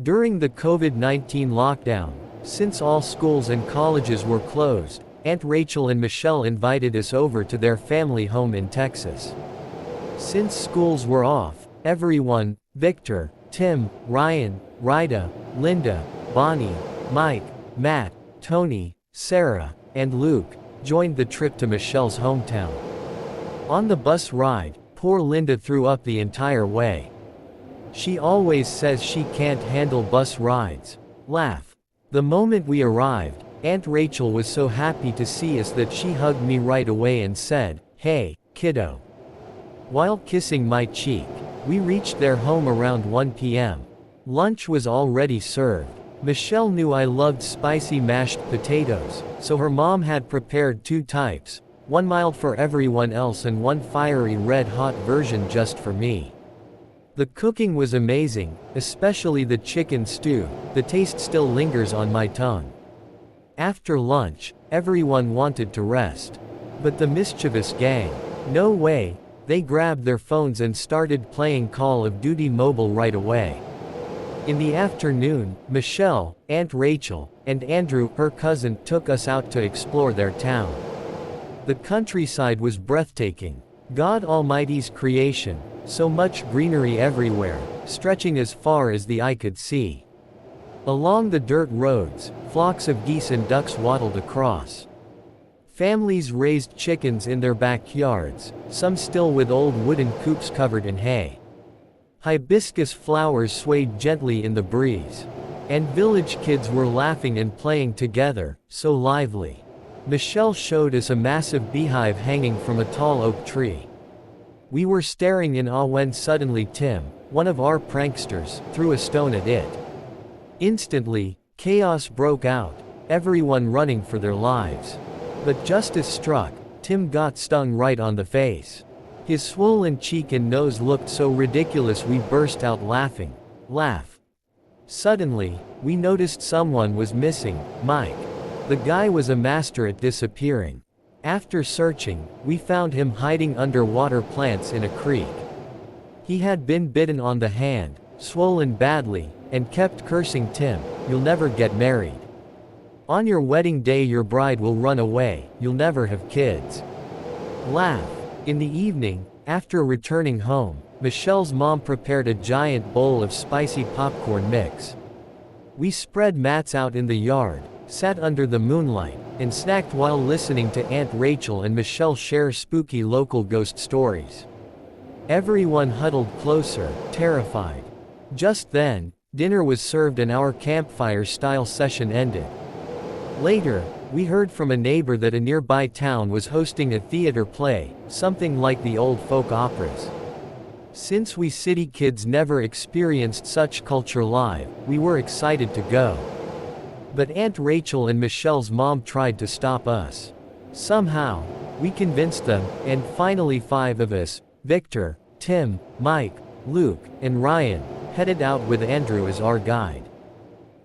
During the COVID-19 lockdown, since all schools and colleges were closed, Aunt Rachel and Michelle invited us over to their family home in Texas. Since schools were off, everyone, Victor, Tim, Ryan, Rita, Linda, Bonnie, Mike, Matt, Tony, Sarah, and Luke, joined the trip to Michelle's hometown. On the bus ride, poor Linda threw up the entire way. She always says she can't handle bus rides. Laugh. The moment we arrived, Aunt Rachel was so happy to see us that she hugged me right away and said, "Hey, kiddo." While kissing my cheek. We reached their home around 1 p.m. Lunch was already served. Michelle knew I loved spicy mashed potatoes, so her mom had prepared two types, one mild for everyone else and one fiery red-hot version just for me. The cooking was amazing, especially the chicken stew. The taste still lingers on my tongue. After lunch, everyone wanted to rest. But the mischievous gang, no way, they grabbed their phones and started playing Call of Duty Mobile right away. In the afternoon, Michelle, Aunt Rachel, and Andrew, her cousin, took us out to explore their town. The countryside was breathtaking. God Almighty's creation, so much greenery everywhere, stretching as far as the eye could see. Along the dirt roads, flocks of geese and ducks waddled across. Families raised chickens in their backyards, some still with old wooden coops covered in hay. Hibiscus flowers swayed gently in the breeze. And village kids were laughing and playing together, so lively. Michelle showed us a massive beehive hanging from a tall oak tree. We were staring in awe when suddenly Tim, one of our pranksters, threw a stone at it. Instantly, chaos broke out, everyone running for their lives. But just as struck, Tim got stung right on the face. His swollen cheek and nose looked so ridiculous we burst out laughing. Suddenly, we noticed someone was missing, Mike. The guy was a master at disappearing. After searching, we found him hiding under water plants in a creek. He had been bitten on the hand, swollen badly, and kept cursing Tim, "You'll never get married. On your wedding day your bride will run away, you'll never have kids." In the evening, after returning home, Michelle's mom prepared a giant bowl of spicy popcorn mix. We spread mats out in the yard, sat under the moonlight, and snacked while listening to Aunt Rachel and Michelle share spooky local ghost stories. Everyone huddled closer, terrified. Just then, dinner was served and our campfire-style session ended. Later, we heard from a neighbor that a nearby town was hosting a theater play, something like the old folk operas. Since we city kids never experienced such culture live, we were excited to go. But Aunt Rachel and Michelle's mom tried to stop us. Somehow, we convinced them, and finally 5 of us, Victor, Tim, Mike, Luke, and Ryan, headed out with Andrew as our guide.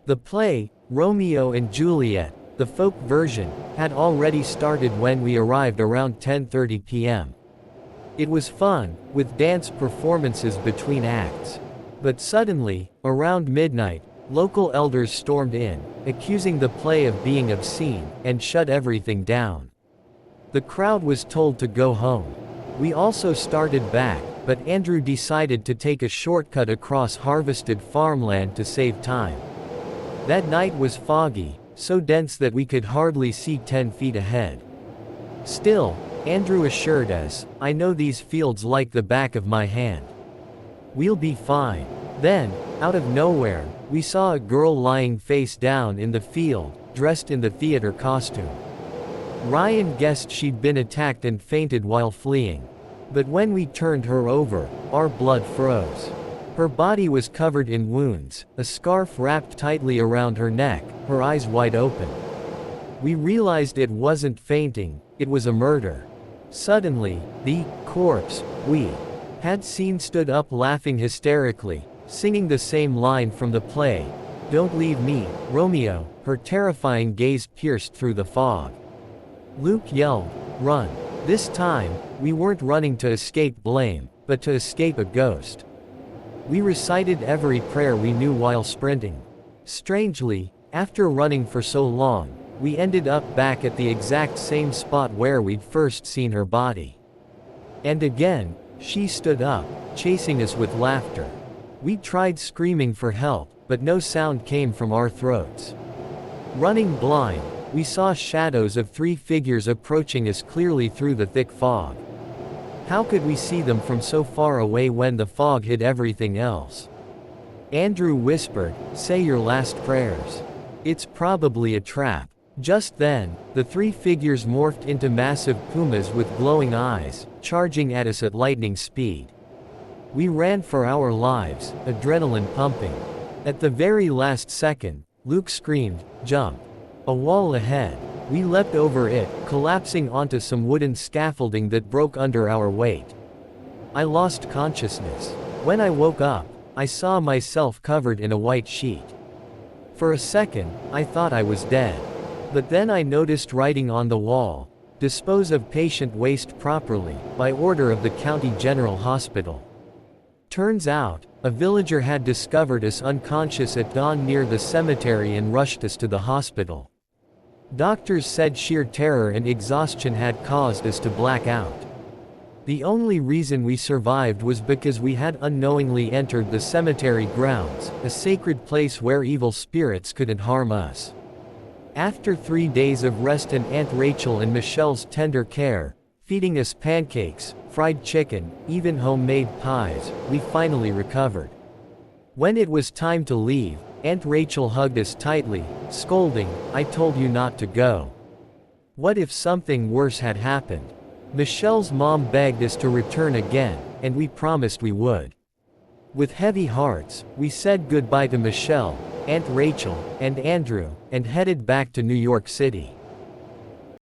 The play, Romeo and Juliet, the folk version, had already started when we arrived around 10:30 p.m. It was fun, with dance performances between acts. But suddenly, around midnight, local elders stormed in, accusing the play of being obscene, and shut everything down. The crowd was told to go home. We also started back, but Andrew decided to take a shortcut across harvested farmland to save time. That night was foggy, so dense that we could hardly see 10 feet ahead. Still, Andrew assured us, "I know these fields like the back of my hand. We'll be fine." Then, out of nowhere, we saw a girl lying face down in the field, dressed in the theater costume. Ryan guessed she'd been attacked and fainted while fleeing. But when we turned her over, our blood froze. Her body was covered in wounds, a scarf wrapped tightly around her neck, her eyes wide open. We realized it wasn't fainting, it was a murder. Suddenly, the corpse we had seen stood up laughing hysterically, singing the same line from the play, "Don't leave me, Romeo." Her terrifying gaze pierced through the fog. Luke yelled, "Run." This time, we weren't running to escape blame, but to escape a ghost. We recited every prayer we knew while sprinting. Strangely, after running for so long, we ended up back at the exact same spot where we'd first seen her body. And again, she stood up, chasing us with laughter. We tried screaming for help, but no sound came from our throats. Running blind, we saw shadows of 3 figures approaching us clearly through the thick fog. How could we see them from so far away when the fog hid everything else? Andrew whispered, "Say your last prayers. It's probably a trap." Just then, the 3 figures morphed into massive pumas with glowing eyes, charging at us at lightning speed. We ran for our lives, adrenaline pumping. At the very last second, Luke screamed, "Jump!" A wall ahead. We leapt over it, collapsing onto some wooden scaffolding that broke under our weight. I lost consciousness. When I woke up, I saw myself covered in a white sheet. For a second, I thought I was dead. But then I noticed writing on the wall, "Dispose of patient waste properly, by order of the County General Hospital." Turns out, a villager had discovered us unconscious at dawn near the cemetery and rushed us to the hospital. Doctors said sheer terror and exhaustion had caused us to black out. The only reason we survived was because we had unknowingly entered the cemetery grounds, a sacred place where evil spirits couldn't harm us. After 3 days of rest and Aunt Rachel and Michelle's tender care, feeding us pancakes, fried chicken, even homemade pies, we finally recovered. When it was time to leave, Aunt Rachel hugged us tightly, scolding, "I told you not to go." What if something worse had happened? Michelle's mom begged us to return again, and we promised we would. With heavy hearts, we said goodbye to Michelle, Aunt Rachel, and Andrew, and headed back to New York City.